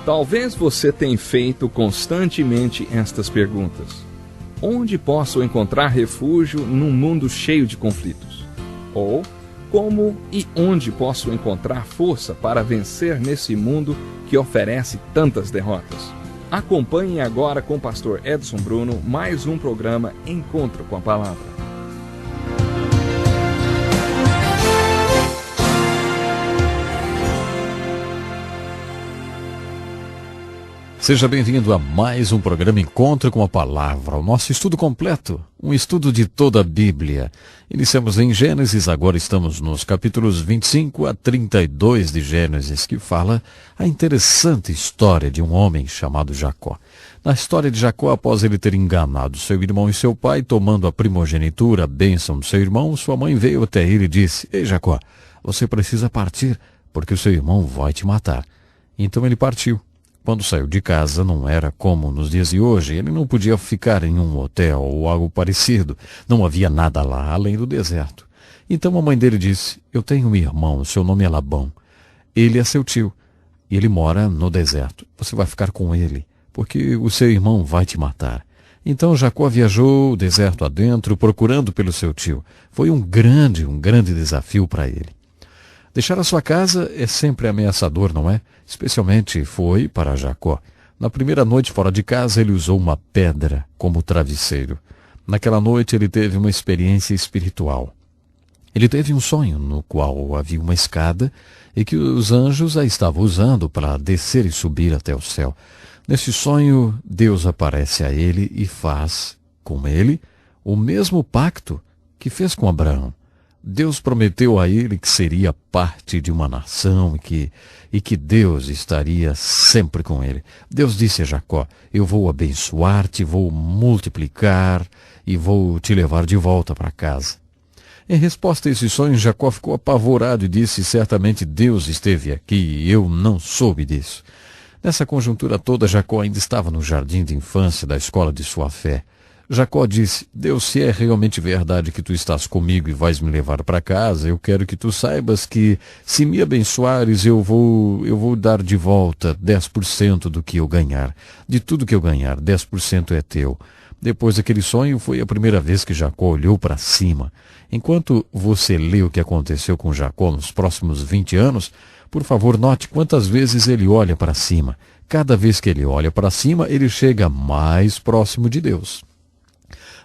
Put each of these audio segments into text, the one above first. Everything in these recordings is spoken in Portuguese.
Talvez você tenha feito constantemente estas perguntas. Onde posso encontrar refúgio num mundo cheio de conflitos? Ou, como e onde posso encontrar força para vencer nesse mundo que oferece tantas derrotas? Acompanhe agora com o pastor Edson Bruno mais um programa Encontro com a Palavra. Seja bem-vindo a mais um programa Encontro com a Palavra, o nosso estudo completo, um estudo de toda a Bíblia. Iniciamos em Gênesis, agora estamos nos capítulos 25 a 32 de Gênesis, que fala a interessante história de um homem chamado Jacó. Na história de Jacó, após ele ter enganado seu irmão e seu pai, tomando a primogenitura, a bênção do seu irmão, sua mãe veio até ele e disse: "Ei, Jacó, você precisa partir, porque o seu irmão vai te matar." Então ele partiu. Quando saiu de casa, não era como nos dias de hoje. Ele não podia ficar em um hotel ou algo parecido. Não havia nada lá, além do deserto. Então a mãe dele disse: "Eu tenho um irmão, seu nome é Labão. Ele é seu tio, e ele mora no deserto. Você vai ficar com ele, porque o seu irmão vai te matar." Então Jacó viajou o deserto adentro, procurando pelo seu tio. Foi um grande desafio para ele. Deixar a sua casa é sempre ameaçador, não é? Especialmente foi para Jacó. Na primeira noite fora de casa, ele usou uma pedra como travesseiro. Naquela noite, ele teve uma experiência espiritual. Ele teve um sonho no qual havia uma escada e que os anjos a estavam usando para descer e subir até o céu. Nesse sonho, Deus aparece a ele e faz com ele o mesmo pacto que fez com Abraão. Deus prometeu a ele que seria parte de uma nação e que Deus estaria sempre com ele. Deus disse a Jacó: "Eu vou abençoar-te, vou multiplicar e vou te levar de volta para casa." Em resposta a esse sonho, Jacó ficou apavorado e disse: "Certamente Deus esteve aqui e eu não soube disso." Nessa conjuntura toda, Jacó ainda estava no jardim de infância da escola de sua fé. Jacó disse: "Deus, se é realmente verdade que tu estás comigo e vais me levar para casa, eu quero que tu saibas que, se me abençoares, eu vou dar de volta 10% do que eu ganhar. De tudo que eu ganhar, 10% é teu." Depois daquele sonho, foi a primeira vez que Jacó olhou para cima. Enquanto você lê o que aconteceu com Jacó nos próximos 20 anos, por favor, note quantas vezes ele olha para cima. Cada vez que ele olha para cima, ele chega mais próximo de Deus.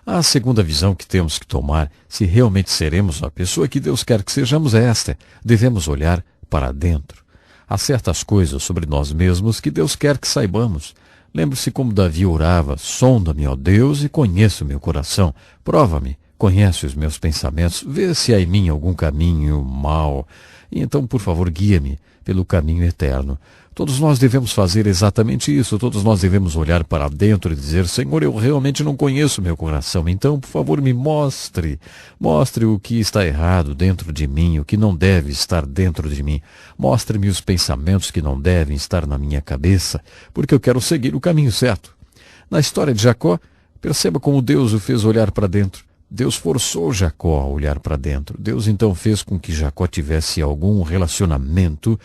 A segunda visão que temos que tomar, se realmente seremos a pessoa que Deus quer que sejamos, é esta: devemos olhar para dentro. Há certas coisas sobre nós mesmos que Deus quer que saibamos. Lembre-se como Davi orava: "Sonda-me, ó Deus, e conheça o meu coração. Prova-me, conhece os meus pensamentos, vê se há em mim algum caminho mau. E então, por favor, guia-me pelo caminho eterno." Todos nós devemos fazer exatamente isso. Todos nós devemos olhar para dentro e dizer: "Senhor, eu realmente não conheço meu coração. Então, por favor, me mostre. Mostre o que está errado dentro de mim, o que não deve estar dentro de mim. Mostre-me os pensamentos que não devem estar na minha cabeça, porque eu quero seguir o caminho certo." Na história de Jacó, perceba como Deus o fez olhar para dentro. Deus forçou Jacó a olhar para dentro. Deus então fez com que Jacó tivesse algum relacionamento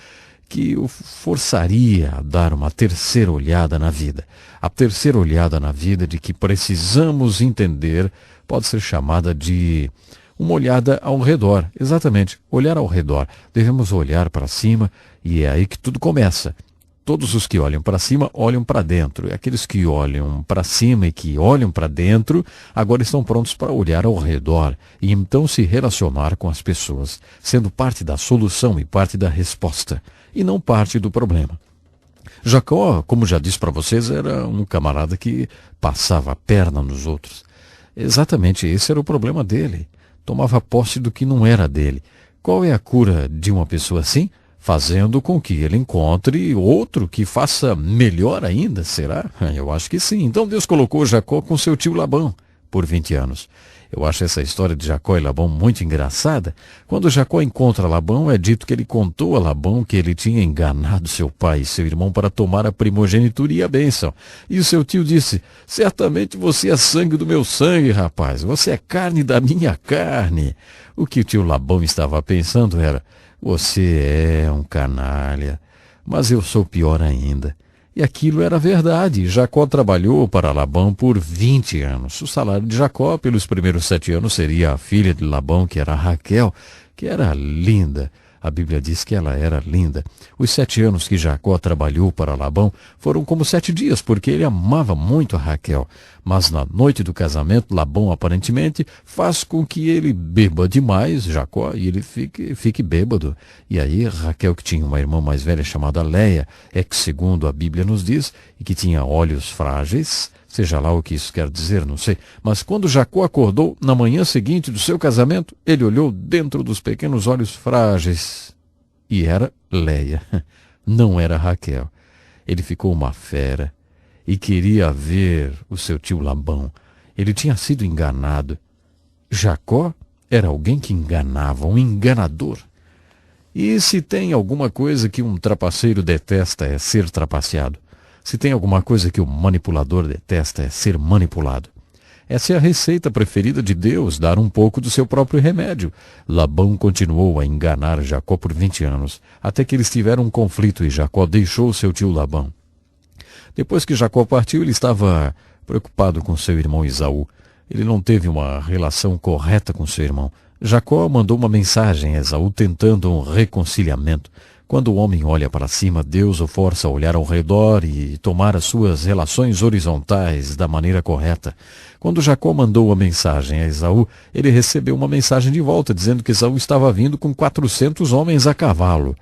que o forçaria a dar uma terceira olhada na vida. A terceira olhada na vida de que precisamos entender pode ser chamada de uma olhada ao redor. Exatamente, olhar ao redor. Devemos olhar para cima e é aí que tudo começa. Todos os que olham para cima olham para dentro. E aqueles que olham para cima e que olham para dentro agora estão prontos para olhar ao redor e então se relacionar com as pessoas, sendo parte da solução e parte da resposta, e não parte do problema. Jacó, como já disse para vocês, era um camarada que passava a perna nos outros. Exatamente esse era o problema dele. Tomava posse do que não era dele. Qual é a cura de uma pessoa assim? Fazendo com que ele encontre outro que faça melhor ainda, será? Eu acho que sim. Então Deus colocou Jacó com seu tio Labão por 20 anos. Eu acho essa história de Jacó e Labão muito engraçada. Quando Jacó encontra Labão, é dito que ele contou a Labão que ele tinha enganado seu pai e seu irmão para tomar a primogenitura e a bênção. E o seu tio disse: "Certamente você é sangue do meu sangue, rapaz. Você é carne da minha carne." O que o tio Labão estava pensando era: "Você é um canalha, mas eu sou pior ainda." E aquilo era verdade. Jacó trabalhou para Labão por 20 anos. O salário de Jacó pelos primeiros 7 anos seria a filha de Labão, que era Raquel, que era linda. A Bíblia diz que ela era linda. Os 7 anos que Jacó trabalhou para Labão foram como 7 dias, porque ele amava muito a Raquel. Mas na noite do casamento, Labão aparentemente faz com que ele beba demais, Jacó, e ele fique bêbado. E aí Raquel, que tinha uma irmã mais velha chamada Leia, que segundo a Bíblia nos diz, e que tinha olhos frágeis, seja lá o que isso quer dizer, não sei. Mas quando Jacó acordou, na manhã seguinte do seu casamento, ele olhou dentro dos pequenos olhos frágeis. E era Leia, não era Raquel. Ele ficou uma fera e queria ver o seu tio Labão. Ele tinha sido enganado. Jacó era alguém que enganava, um enganador. E se tem alguma coisa que um trapaceiro detesta é ser trapaceado. Se tem alguma coisa que o manipulador detesta é ser manipulado. Essa é a receita preferida de Deus, dar um pouco do seu próprio remédio. Labão continuou a enganar Jacó por 20 anos, até que eles tiveram um conflito e Jacó deixou seu tio Labão. Depois que Jacó partiu, ele estava preocupado com seu irmão Esaú. Ele não teve uma relação correta com seu irmão. Jacó mandou uma mensagem a Esaú tentando um reconciliamento. Quando o homem olha para cima, Deus o força a olhar ao redor e tomar as suas relações horizontais da maneira correta. Quando Jacó mandou a mensagem a Esaú, ele recebeu uma mensagem de volta, dizendo que Esaú estava vindo com 400 homens a cavalo.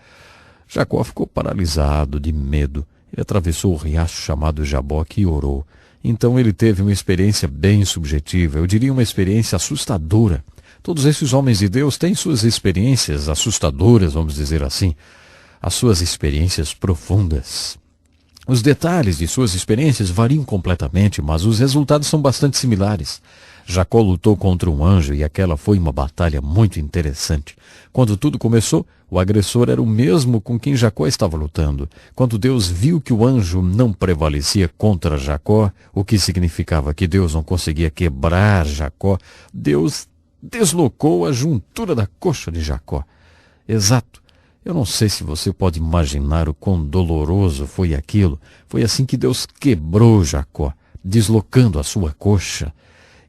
Jacó ficou paralisado de medo. Ele atravessou o riacho chamado Jaboque e orou. Então ele teve uma experiência bem subjetiva, eu diria uma experiência assustadora. Todos esses homens de Deus têm suas experiências assustadoras, vamos dizer assim. As suas experiências profundas. Os detalhes de suas experiências variam completamente, mas os resultados são bastante similares. Jacó lutou contra um anjo e aquela foi uma batalha muito interessante. Quando tudo começou, o agressor era o mesmo com quem Jacó estava lutando. Quando Deus viu que o anjo não prevalecia contra Jacó, o que significava que Deus não conseguia quebrar Jacó, Deus deslocou a juntura da coxa de Jacó. Exato. Eu não sei se você pode imaginar o quão doloroso foi aquilo. Foi assim que Deus quebrou Jacó, deslocando a sua coxa.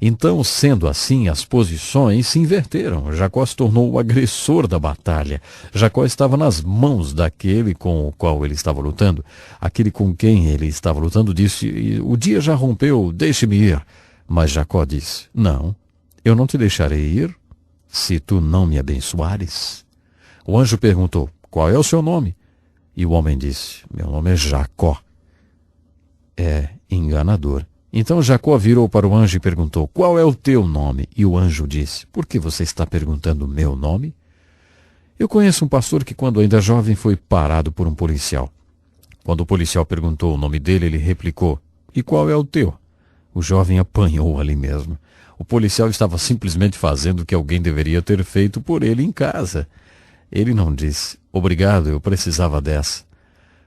Então, sendo assim, as posições se inverteram. Jacó se tornou o agressor da batalha. Jacó estava nas mãos daquele com o qual ele estava lutando. Aquele com quem ele estava lutando disse, o dia já rompeu, deixe-me ir. Mas Jacó disse, não, eu não te deixarei ir se tu não me abençoares. O anjo perguntou, qual é o seu nome? E o homem disse, meu nome é Jacó. É enganador. Então Jacó virou para o anjo e perguntou, qual é o teu nome? E o anjo disse, por que você está perguntando o meu nome? Eu conheço um pastor que quando ainda jovem foi parado por um policial. Quando o policial perguntou o nome dele, ele replicou, e qual é o teu? O jovem apanhou ali mesmo. O policial estava simplesmente fazendo o que alguém deveria ter feito por ele em casa. Ele não disse, obrigado, eu precisava dessa.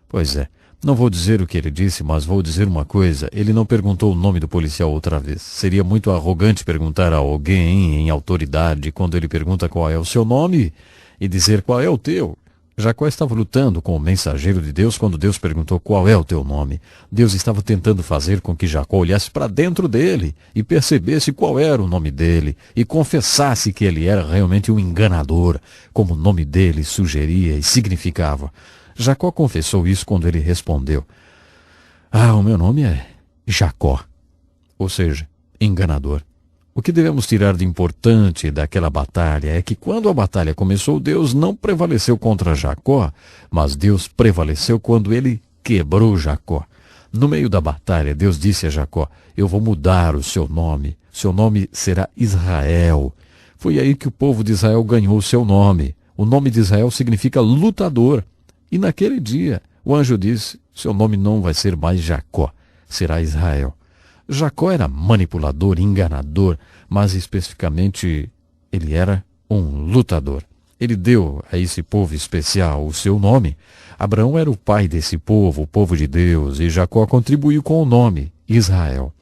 Pois é, não vou dizer o que ele disse, mas vou dizer uma coisa, ele não perguntou o nome do policial outra vez. Seria muito arrogante perguntar a alguém em autoridade quando ele pergunta qual é o seu nome e dizer qual é o teu. Jacó estava lutando com o mensageiro de Deus quando Deus perguntou qual é o teu nome. Deus estava tentando fazer com que Jacó olhasse para dentro dele e percebesse qual era o nome dele e confessasse que ele era realmente um enganador, como o nome dele sugeria e significava. Jacó confessou isso quando ele respondeu, o meu nome é Jacó, ou seja, enganador. O que devemos tirar de importante daquela batalha é que quando a batalha começou, Deus não prevaleceu contra Jacó, mas Deus prevaleceu quando ele quebrou Jacó. No meio da batalha, Deus disse a Jacó, eu vou mudar o seu nome será Israel. Foi aí que o povo de Israel ganhou o seu nome. O nome de Israel significa lutador. E naquele dia, o anjo disse, seu nome não vai ser mais Jacó, será Israel. Jacó era manipulador, enganador, mas especificamente ele era um lutador. Ele deu a esse povo especial o seu nome. Abraão era o pai desse povo, o povo de Deus, e Jacó contribuiu com o nome, Israel.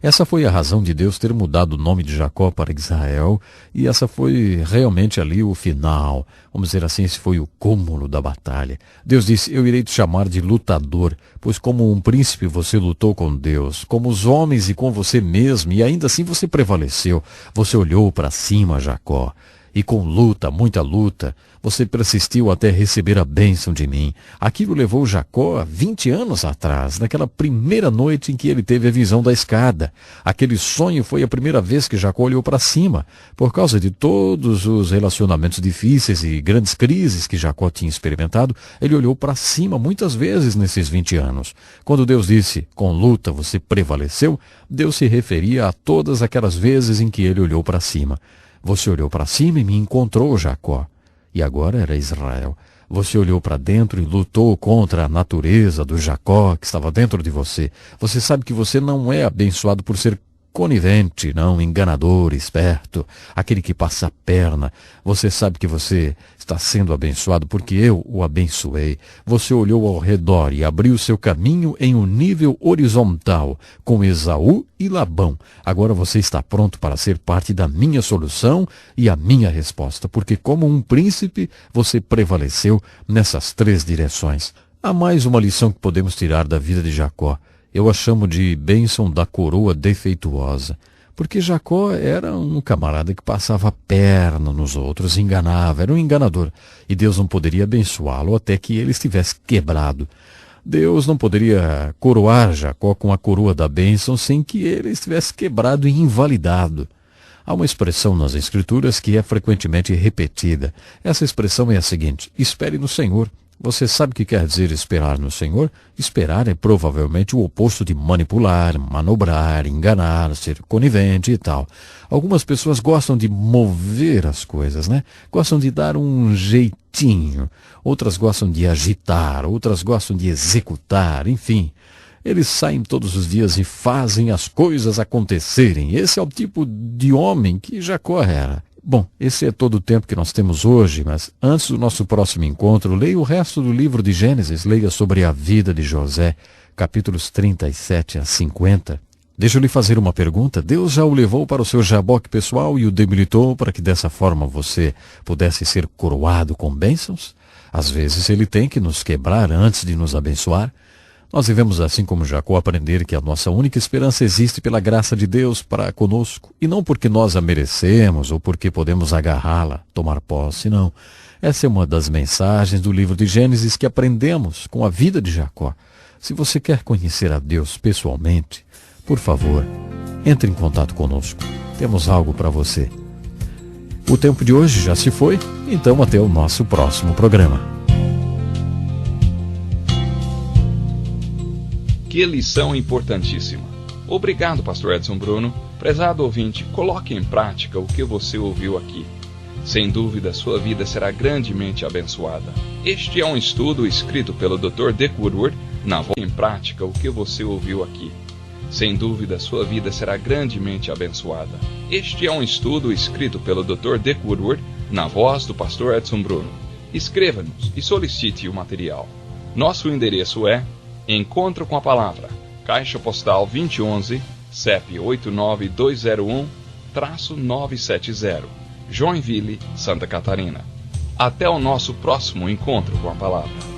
Essa foi a razão de Deus ter mudado o nome de Jacó para Israel, e essa foi realmente ali o final. Vamos dizer assim, esse foi o cúmulo da batalha. Deus disse: eu irei te chamar de lutador, pois como um príncipe você lutou com Deus, como os homens e com você mesmo, e ainda assim você prevaleceu. Você olhou para cima, Jacó. E com luta, muita luta, você persistiu até receber a bênção de mim. Aquilo levou Jacó 20 anos atrás, naquela primeira noite em que ele teve a visão da escada. Aquele sonho foi a primeira vez que Jacó olhou para cima. Por causa de todos os relacionamentos difíceis e grandes crises que Jacó tinha experimentado, ele olhou para cima muitas vezes nesses 20 anos. Quando Deus disse, com luta você prevaleceu, Deus se referia a todas aquelas vezes em que ele olhou para cima. Você olhou para cima e me encontrou, Jacó. E agora era Israel. Você olhou para dentro e lutou contra a natureza do Jacó que estava dentro de você. Você sabe que você não é abençoado por ser conivente, não, enganador, esperto, aquele que passa a perna. Você sabe que você está sendo abençoado porque eu o abençoei. Você olhou ao redor e abriu seu caminho em um nível horizontal, com Esaú e Labão. Agora você está pronto para ser parte da minha solução e a minha resposta, porque como um príncipe você prevaleceu nessas 3 direções. Há mais uma lição que podemos tirar da vida de Jacó. Eu a chamo de bênção da coroa defeituosa, porque Jacó era um camarada que passava a perna nos outros, enganava, era um enganador, e Deus não poderia abençoá-lo até que ele estivesse quebrado. Deus não poderia coroar Jacó com a coroa da bênção sem que ele estivesse quebrado e invalidado. Há uma expressão nas Escrituras que é frequentemente repetida. Essa expressão é a seguinte: espere no Senhor. Você sabe o que quer dizer esperar no Senhor? Esperar é provavelmente o oposto de manipular, manobrar, enganar, ser conivente e tal. Algumas pessoas gostam de mover as coisas, né? Gostam de dar um jeitinho. Outras gostam de agitar, outras gostam de executar, enfim. Eles saem todos os dias e fazem as coisas acontecerem. Esse é o tipo de homem que Jacó era. Bom, esse é todo o tempo que nós temos hoje, mas antes do nosso próximo encontro, leia o resto do livro de Gênesis, leia sobre a vida de José, capítulos 37 a 50. Deixa eu lhe fazer uma pergunta. Deus já o levou para o seu jaboque pessoal e o debilitou para que dessa forma você pudesse ser coroado com bênçãos? Às vezes ele tem que nos quebrar antes de nos abençoar. Nós devemos, assim como Jacó, aprender que a nossa única esperança existe pela graça de Deus para conosco, e não porque nós a merecemos ou porque podemos agarrá-la, tomar posse, não. Essa é uma das mensagens do livro de Gênesis que aprendemos com a vida de Jacó. Se você quer conhecer a Deus pessoalmente, por favor, entre em contato conosco. Temos algo para você. O tempo de hoje já se foi, então até o nosso próximo programa. Que lição importantíssima. Obrigado, Pastor Edson Bruno. Prezado ouvinte, coloque em prática o que você ouviu aqui. Sem dúvida, sua vida será grandemente abençoada. Este é um estudo escrito pelo Dr. Dick Woodward, na voz em prática o que você ouviu aqui. Sem dúvida, sua vida será grandemente abençoada. Este é um estudo escrito pelo Dr. Dick Woodward, na voz do Pastor Edson Bruno. Escreva-nos e solicite o material. Nosso endereço é Encontro com a Palavra, Caixa Postal 2011, CEP 89201-970, Joinville, Santa Catarina. Até o nosso próximo Encontro com a Palavra.